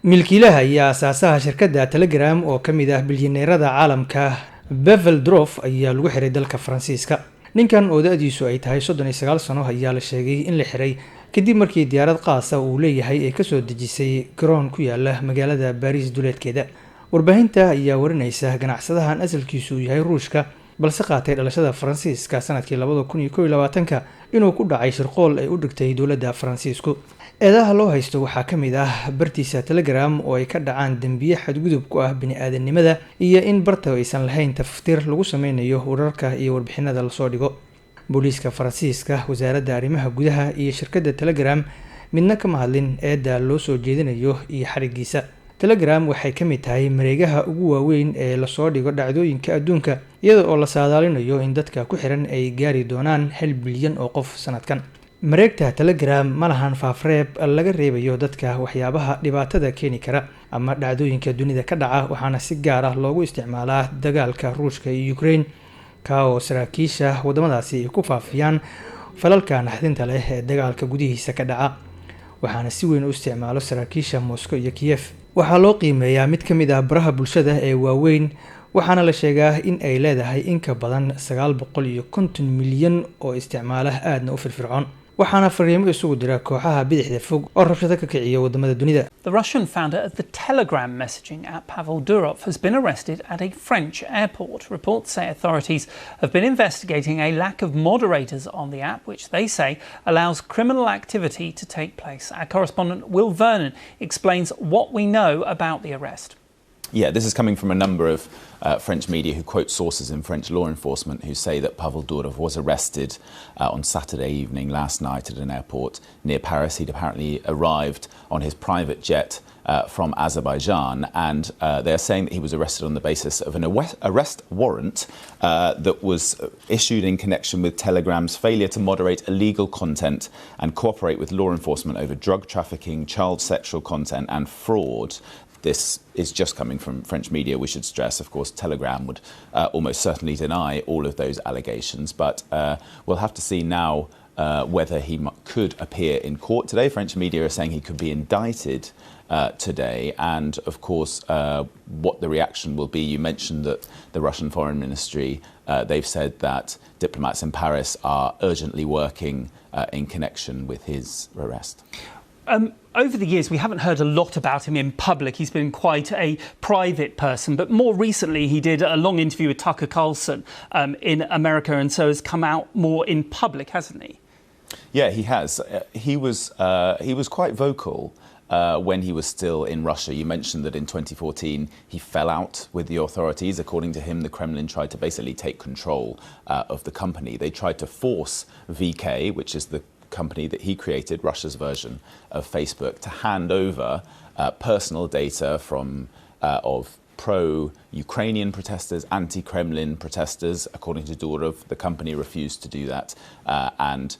milkiilaha iyo aasaasaha shirkadda Telegram oo ka mid ah bilyaneerada caalamka Pavel Durov ayaa lagu xiray dalka Faransiiska. ninkan oo da'diisu ay tahay 39 sano ayaa la sheegay in la xiray kadib markii diyaarad qaas ah uu leeyahay ay ka soo dejisay garoon ku yaala magaalada Paris duleedkeeda. warbaahinta ayaa warinaysa ganacsadahan asalkiisu yahay Ruushka balse qaatay dhalashada Faransiiska sanadkii 2021 inuu ku dhacay shirqool ay u dhigtay dawladda Faransiisku. eedaha loo haysto waxaa ka mid ah bartiisa Telegram oo ay ka dhacaan dambiye xadgudub ku ah bini'aadanimada iyo in barta aysan lahayn taftiir lagu sameynayo wararka iyo warbixinada la soo dhigo. booliiska Faransiiska, wasaaradda arrimaha gudaha iyo shirkadda Telegram midna kama hadlin eeda loo soo jeedinayo iyo xarigiisa. Telegram waxay ka mid tahay mareegaha ugu waaweyn ee la soo dhigo dhacdooyinka adduunka iyada oo la saadaalinayo in dadka ku xiran ay gaari doonaan 1 bilyan oo qof sanadkan. mareegta Telegram ma lahan faafreeb laga reebayo dadka waxyaabaha dhibaatada keeni kara ama dhacdooyinka dunida ka dhaca, waxaana si gaar ah loogu isticmaalaa dagaalka Ruushka iyo Ukraine ka oo saraakiisha wadamadaasi ay ku faafiyaan falalka naxdinta leh ee dagaalka gudihiisa ka dhaca, waxaana si weyn u isticmaalo saraakiisha Moscow iyo Kiev. waxaa loo qiimeeyaa mid ka mid ah baraha bulshada ee waaweyn, waxaana la sheegaa in ay leedahay in ka badan 950 milyan oo isticmaala aadna u firfircoon, waxaana fariimo isugu dira kooxaha bidixda fog oo rabshado ka kiciya wadamada dunida. The Russian founder of the Telegram messaging app, Pavel Durov, has been arrested at a French airport. Reports say authorities have been investigating a lack of moderators on the app, which they say allows criminal activity to take place. Our correspondent Will Vernon explains what we know about the arrest. Yeah, this is coming from a number of French media who quote sources in French law enforcement who say that Pavel Durov was arrested on Saturday evening last night at an airport near Paris. He'd apparently arrived on his private jet from Azerbaijan, and they're saying that he was arrested on the basis of an arrest warrant that was issued in connection with Telegram's failure to moderate illegal content and cooperate with law enforcement over drug trafficking, child sexual content and fraud. This is just coming from French media, we should stress. Of course, Telegram would almost certainly deny all of those allegations, but we'll have to see now whether he could appear in court today. French media are saying he could be indicted today, and of course what the reaction will be. You mentioned that the Russian Foreign Ministry, they've said that diplomats in Paris are urgently working in connection with his arrest. Over the years, we haven't heard a lot about him in public. He's been quite a private person, but more recently he did a long interview with Tucker Carlson in America, and so has come out more in public, hasn't he? Yeah, he has. He was quite vocal when he was still in Russia. You mentioned that in 2014 he fell out with the authorities. According to him, the Kremlin tried to basically take control of the company. They tried to force VK, which is the company that he created, Russia's version of Facebook, to hand over personal data from of pro-Ukrainian protesters, anti-Kremlin protesters. According to Durov, the company refused to do that, and